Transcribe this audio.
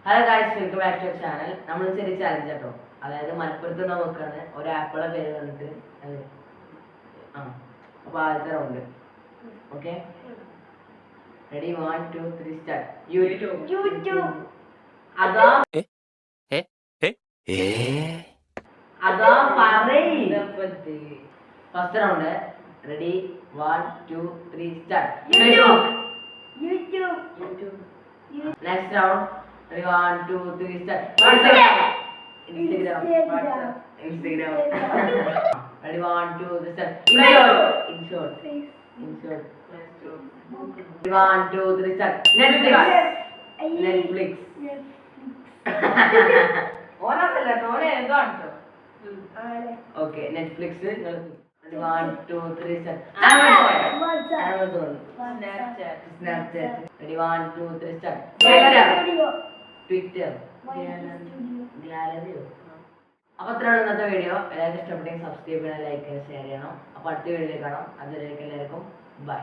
Hello guys, welcome back to channel. നമ്മൾ ചെറിയ challenge കേട്ടോ. അതായത് മലപ്പുറത്ത് നോക്കാണ് ഒരു ആപ്പിളെ പേര് കണ്ടിട്ട് അപ്പൊ ആദ്യത്തെ round. Okay, ready? 1 2 3 start. YouTube. അതാ അതാ പറയ്. First round. Ready? 1 2 3 start. YouTube. Next round. Ready, 1 2 3 start. Instagram. Ready, 1 2 3 start. Inshort. Ready, 1 2 3 start. Netflix. Okay, Netflix. Ready, 1 2 3 start. Amazon. Snapchat. Ready, 1 2 3 start. Twitter. ഗാലറിയോ? അപ്പൊ അത്രയാണ് ഇന്നത്തെ വീഡിയോ. എല്ലാവർക്കും ഇഷ്ടപ്പെട്ടെങ്കിൽ subscribe ചെയ്യണം, like ചെയ്യണം, ഷെയർ ചെയ്യണം. അപ്പൊ അടുത്ത വീഡിയോയിൽ കാണാം. അതുവരേക്കും എല്ലാവർക്കും ബൈ.